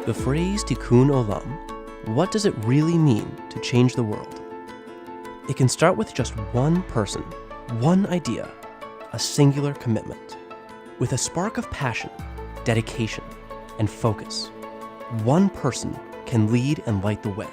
The phrase Tikkun Olam, what does it really mean to change the world? It can start with just one person, one idea, a singular commitment. With a spark of passion, dedication, and focus, one person can lead and light the way.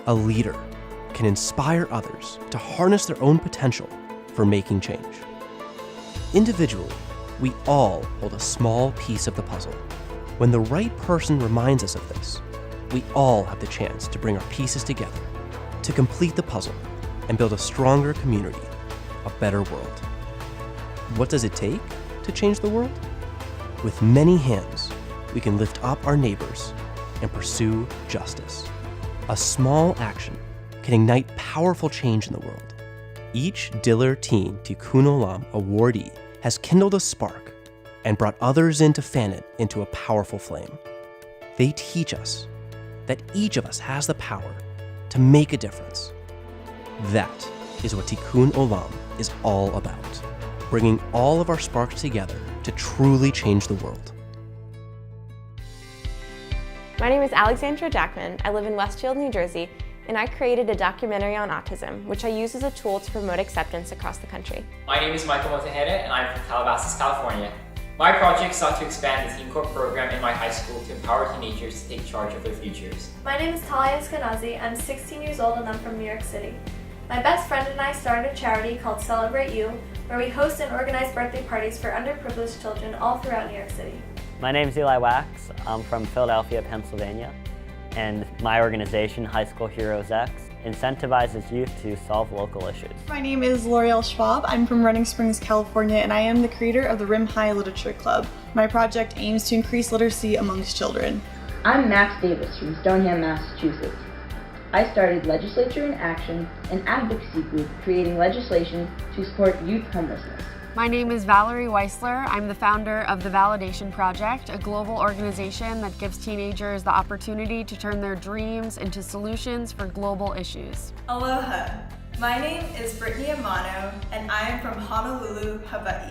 A leader can inspire others to harness their own potential for making change. Individually, we all hold a small piece of the puzzle. When the right person reminds us of this, we all have the chance to bring our pieces together, to complete the puzzle and build a stronger community, a better world. What does it take to change the world? With many hands, we can lift up our neighbors and pursue justice. A small action can ignite powerful change in the world. Each Diller Teen Tikkun Olam awardee has kindled a spark and brought others in to fan it into a powerful flame. They teach us that each of us has the power to make a difference. That is what Tikkun Olam is all about, bringing all of our sparks together to truly change the world. My name is Alexandra Jackman. I live in Westfield, New Jersey, and I created a documentary on autism, which I use as a tool to promote acceptance across the country. My name is Michael Motaheda, and I'm from Calabasas, California. My project sought to expand the Teen Corps program in my high school to empower teenagers to take charge of their futures. My name is Talia Eskenazi. I'm 16 years old and I'm from New York City. My best friend and I started a charity called Celebrate You, where we host and organize birthday parties for underprivileged children all throughout New York City. My name is Eli Wax. I'm from Philadelphia, Pennsylvania, and my organization, High School Heroes X, incentivizes youth to solve local issues. My name is L'Oreal Schwab. I'm from Running Springs, California, and I am the creator of the Rim High Literature Club. My project aims to increase literacy amongst children. I'm Max Davis from Stoneham, Massachusetts. I started Legislature in Action, an advocacy group creating legislation to support youth homelessness. My name is Valerie Weisler. I'm the founder of the Validation Project, a global organization that gives teenagers the opportunity to turn their dreams into solutions for global issues. Aloha. My name is Brittany Amano, and I am from Honolulu, Hawaii.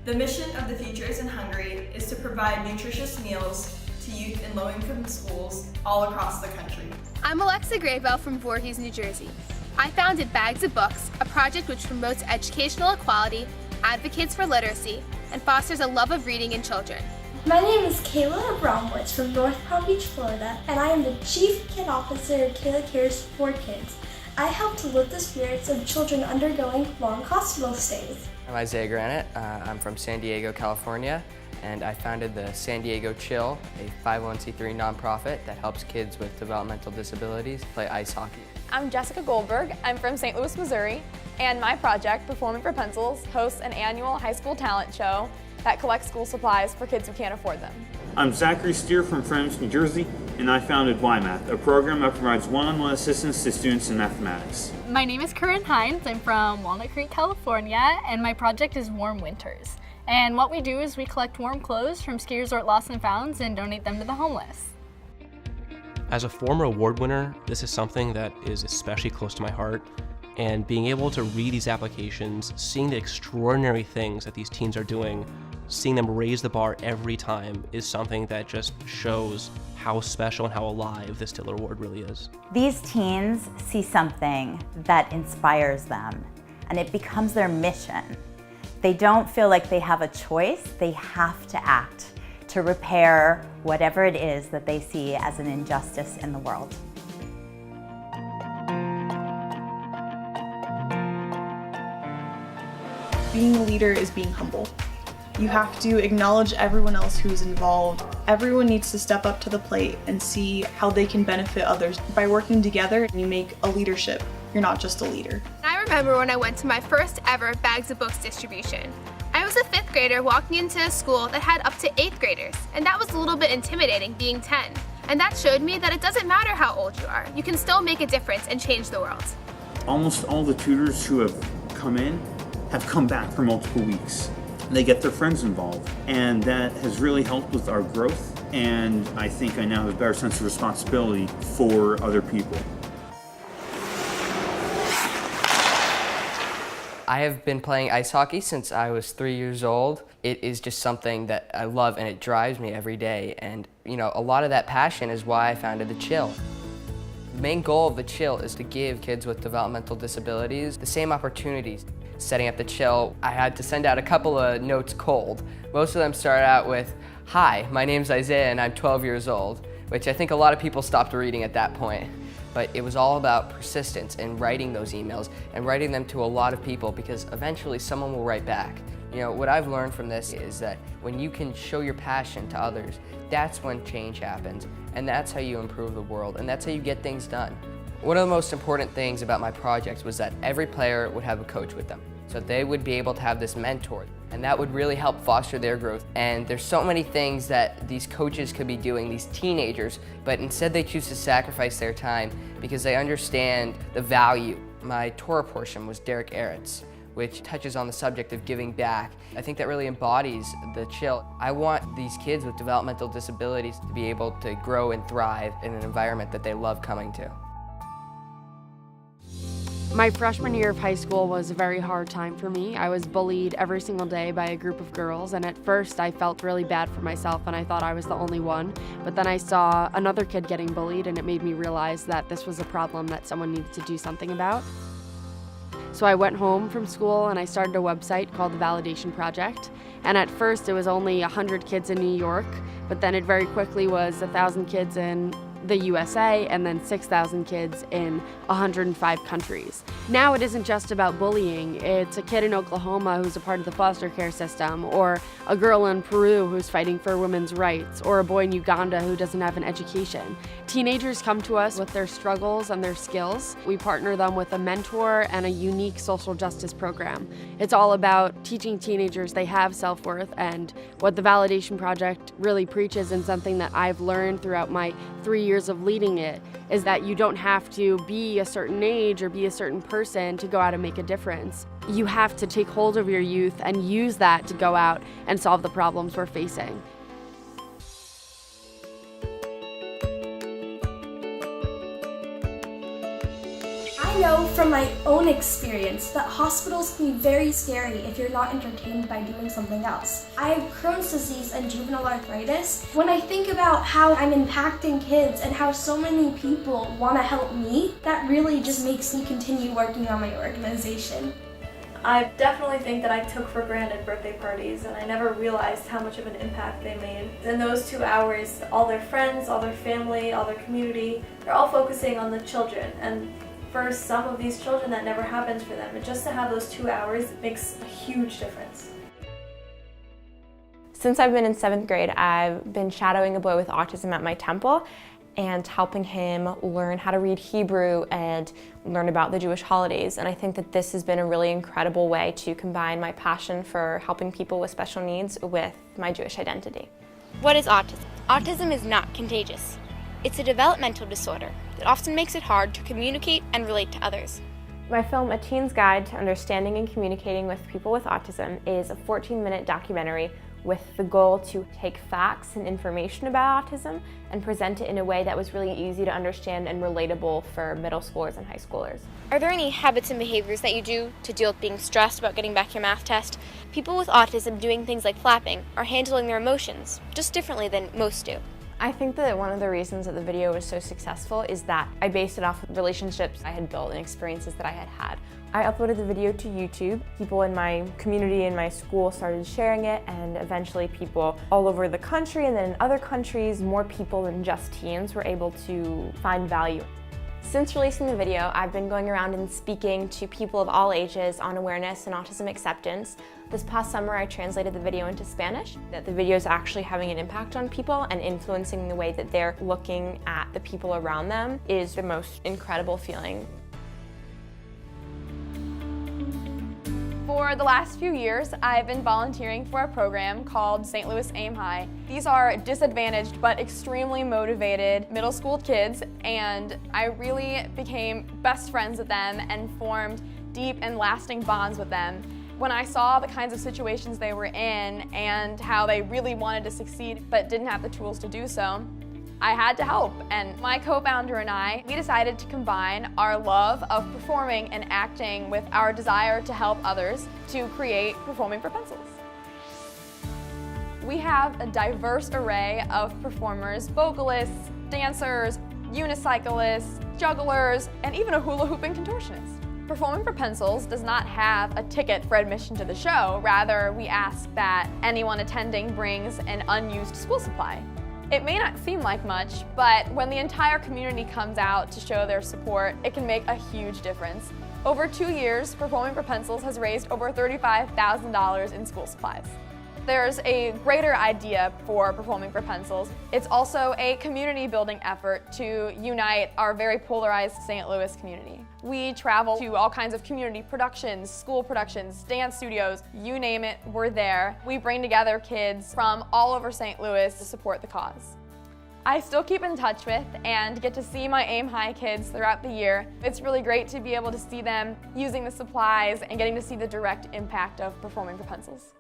The mission of the Futures in Hungry is to provide nutritious meals to youth in low-income schools all across the country. I'm Alexa Graybell from Voorhees, New Jersey. I founded Bags of Books, a project which promotes educational equality, advocates for literacy, and fosters a love of reading in children. My name is Kayla Abromowitz from North Palm Beach, Florida, and I am the Chief Kid Officer of Kayla Cares for Kids. I help to lift the spirits of children undergoing long hospital stays. I'm Isaiah Granite. I'm from San Diego, California, and I founded the San Diego Chill, a 501c3 nonprofit that helps kids with developmental disabilities play ice hockey. I'm Jessica Goldberg. I'm from St. Louis, Missouri, and my project, Performing for Pencils, hosts an annual high school talent show that collects school supplies for kids who can't afford them. I'm Zachary Steer from Friends, New Jersey, and I founded YMath, a program that provides one-on-one assistance to students in mathematics. My name is Corinne Hines. I'm from Walnut Creek, California, and my project is Warm Winters. And what we do is we collect warm clothes from ski resort lost and founds and donate them to the homeless. As a former award winner, this is something that is especially close to my heart. And being able to read these applications, seeing the extraordinary things that these teens are doing, seeing them raise the bar every time is something that just shows how special and how alive this Diller Award really is. These teens see something that inspires them, and it becomes their mission. They don't feel like they have a choice, they have to act to repair whatever it is that they see as an injustice in the world. Being a leader is being humble. You have to acknowledge everyone else who's involved. Everyone needs to step up to the plate and see how they can benefit others. By working together, you make a leadership. You're not just a leader. I remember when I went to my first ever Bags of Books distribution. I was a 5th grader walking into a school that had up to 8th graders, and that was a little bit intimidating being 10. And that showed me that it doesn't matter how old you are, you can still make a difference and change the world. Almost all the tutors who have come in have come back for multiple weeks. They get their friends involved, and that has really helped with our growth, and I think I now have a better sense of responsibility for other people. I have been playing ice hockey since I was 3 years old. It is just something that I love and it drives me every day, and a lot of that passion is why I founded The Chill. The main goal of The Chill is to give kids with developmental disabilities the same opportunities. Setting up The Chill, I had to send out a couple of notes cold. Most of them started out with, "Hi, my name's Isaiah and I'm 12 years old," which I think a lot of people stopped reading at that point. But it was all about persistence and writing those emails and writing them to a lot of people, because eventually someone will write back. What I've learned from this is that when you can show your passion to others, that's when change happens, and that's how you improve the world, and that's how you get things done. One of the most important things about my project was that every player would have a coach with them, so they would be able to have this mentor, and that would really help foster their growth. And there's so many things that these coaches could be doing, these teenagers, but instead they choose to sacrifice their time because they understand the value. My Torah portion was Derek Eretz, which touches on the subject of giving back. I think that really embodies The Chill. I want these kids with developmental disabilities to be able to grow and thrive in an environment that they love coming to. My freshman year of high school was a very hard time for me. I was bullied every single day by a group of girls, and at first I felt really bad for myself and I thought I was the only one. But then I saw another kid getting bullied and it made me realize that this was a problem that someone needed to do something about. So I went home from school and I started a website called The Validation Project. And at first it was only 100 kids in New York, but then it very quickly was 1,000 kids in the USA and then 6,000 kids in 105 countries. Now it isn't just about bullying. It's a kid in Oklahoma who's a part of the foster care system, or a girl in Peru who's fighting for women's rights, or a boy in Uganda who doesn't have an education. Teenagers come to us with their struggles and their skills. We partner them with a mentor and a unique social justice program. It's all about teaching teenagers they have self-worth, and what the Validation Project really preaches, and something that I've learned throughout my 3 years of leading it, is that you don't have to be a certain age or be a certain person to go out and make a difference. You have to take hold of your youth and use that to go out and solve the problems we're facing. I know from my own experience that hospitals can be very scary if you're not entertained by doing something else. I have Crohn's disease and juvenile arthritis. When I think about how I'm impacting kids and how so many people want to help me, that really just makes me continue working on my organization. I definitely think that I took for granted birthday parties, and I never realized how much of an impact they made. In those 2 hours, all their friends, all their family, all their community, they're all focusing on the children. And for some of these children, that never happens for them. And just to have those 2 hours makes a huge difference. Since I've been in 7th grade, I've been shadowing a boy with autism at my temple and helping him learn how to read Hebrew and learn about the Jewish holidays. And I think that this has been a really incredible way to combine my passion for helping people with special needs with my Jewish identity. What is autism? Autism is not contagious. It's a developmental disorder that often makes it hard to communicate and relate to others. My film, A Teen's Guide to Understanding and Communicating with People with Autism, is a 14-minute documentary with the goal to take facts and information about autism and present it in a way that was really easy to understand and relatable for middle schoolers and high schoolers. Are there any habits and behaviors that you do to deal with being stressed about getting back your math test? People with autism doing things like flapping are handling their emotions just differently than most do. I think that one of the reasons that the video was so successful is that I based it off of relationships I had built and experiences that I had had. I uploaded the video to YouTube. People in my community and my school started sharing it, and eventually people all over the country and then in other countries, more people than just teens were able to find value. Since releasing the video, I've been going around and speaking to people of all ages on awareness and autism acceptance. This past summer, I translated the video into Spanish. That the video is actually having an impact on people and influencing the way that they're looking at the people around them is the most incredible feeling. For the last few years, I've been volunteering for a program called St. Louis Aim High. These are disadvantaged but extremely motivated middle school kids, and I really became best friends with them and formed deep and lasting bonds with them. When I saw the kinds of situations they were in and how they really wanted to succeed but didn't have the tools to do so, I had to help, and my co-founder and I, we decided to combine our love of performing and acting with our desire to help others to create Performing for Pencils. We have a diverse array of performers, vocalists, dancers, unicyclists, jugglers, and even a hula hooping contortionist. Performing for Pencils does not have a ticket for admission to the show. Rather, we ask that anyone attending brings an unused school supply. It may not seem like much, but when the entire community comes out to show their support, it can make a huge difference. Over 2 years, Performing for Pencils has raised over $35,000 in school supplies. There's a greater idea for Performing for Pencils. It's also a community building effort to unite our very polarized St. Louis community. We travel to all kinds of community productions, school productions, dance studios, you name it, we're there. We bring together kids from all over St. Louis to support the cause. I still keep in touch with and get to see my Aim High kids throughout the year. It's really great to be able to see them using the supplies and getting to see the direct impact of Performing for Pencils.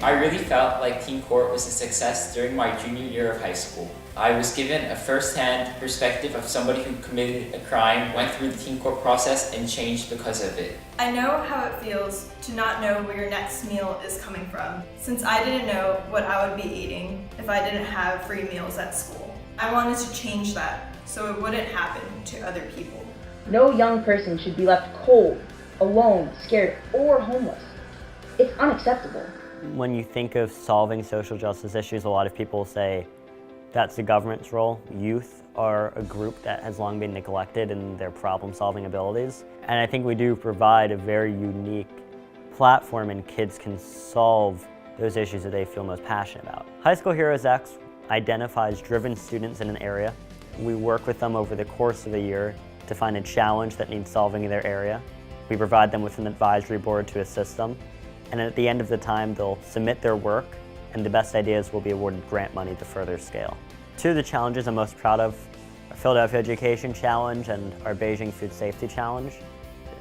I really felt like Teen Court was a success during my junior year of high school. I was given a first-hand perspective of somebody who committed a crime, went through the Teen Court process, and changed because of it. I know how it feels to not know where your next meal is coming from, since I didn't know what I would be eating if I didn't have free meals at school. I wanted to change that so it wouldn't happen to other people. No young person should be left cold, alone, scared, or homeless. It's unacceptable. When you think of solving social justice issues, a lot of people say that's the government's role. Youth are a group that has long been neglected in their problem-solving abilities. And I think we do provide a very unique platform and kids can solve those issues that they feel most passionate about. High School Heroes X identifies driven students in an area. We work with them over the course of a year to find a challenge that needs solving in their area. We provide them with an advisory board to assist them. And at the end of the time, they'll submit their work, and the best ideas will be awarded grant money to further scale. Two of the challenges I'm most proud of, our Philadelphia Education Challenge and our Beijing Food Safety Challenge.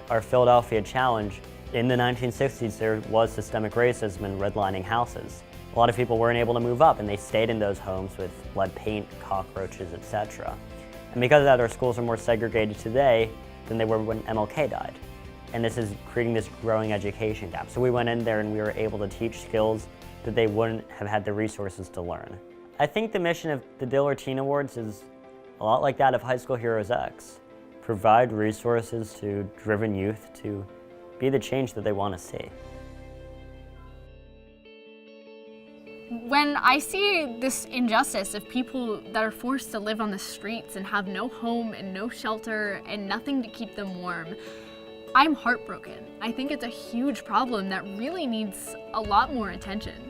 Our Philadelphia Challenge, in the 1960s, there was systemic racism and redlining houses. A lot of people weren't able to move up, and they stayed in those homes with lead paint, cockroaches, etc. And because of that, our schools are more segregated today than they were when MLK died. And this is creating this growing education gap. So we went in there and we were able to teach skills that they wouldn't have had the resources to learn. I think the mission of the Diller Teen Awards is a lot like that of High School Heroes X. Provide resources to driven youth to be the change that they want to see. When I see this injustice of people that are forced to live on the streets and have no home and no shelter and nothing to keep them warm, I'm heartbroken. I think it's a huge problem that really needs a lot more attention.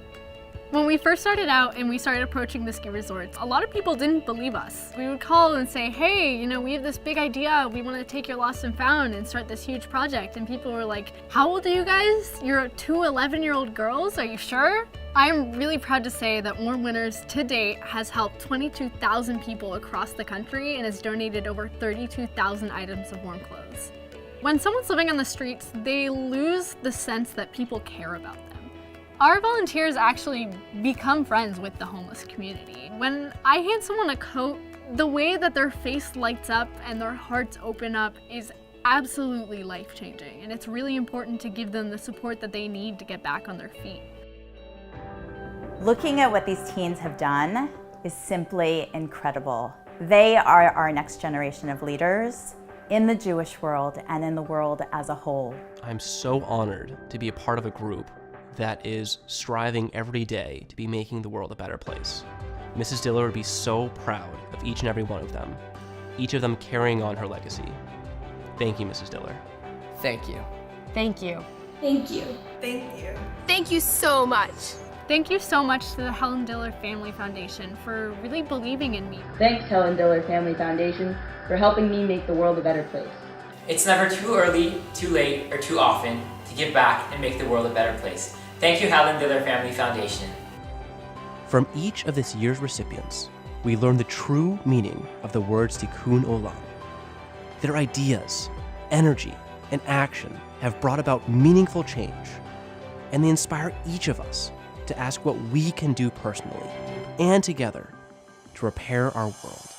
When we first started out and we started approaching the ski resorts, a lot of people didn't believe us. We would call and say, hey, you know, we have this big idea. We want to take your lost and found and start this huge project. And people were like, how old are you guys? You're 2 11-year-old girls? Are you sure? I'm really proud to say that Warm Winters to date has helped 22,000 people across the country and has donated over 32,000 items of warm clothes. When someone's living on the streets, they lose the sense that people care about them. Our volunteers actually become friends with the homeless community. When I hand someone a coat, the way that their face lights up and their hearts open up is absolutely life-changing, and it's really important to give them the support that they need to get back on their feet. Looking at what these teens have done is simply incredible. They are our next generation of leaders in the Jewish world and in the world as a whole. I'm so honored to be a part of a group that is striving every day to be making the world a better place. Mrs. Diller would be so proud of each and every one of them, each of them carrying on her legacy. Thank you, Mrs. Diller. Thank you. Thank you. Thank you. Thank you. Thank you so much. Thank you so much to the Helen Diller Family Foundation for really believing in me. Thanks, Helen Diller Family Foundation, for helping me make the world a better place. It's never too early, too late, or too often to give back and make the world a better place. Thank you, Helen Diller Family Foundation. From each of this year's recipients, we learn the true meaning of the words Tikkun Olam. Their ideas, energy, and action have brought about meaningful change, and they inspire each of us to ask what we can do personally and together to repair our world.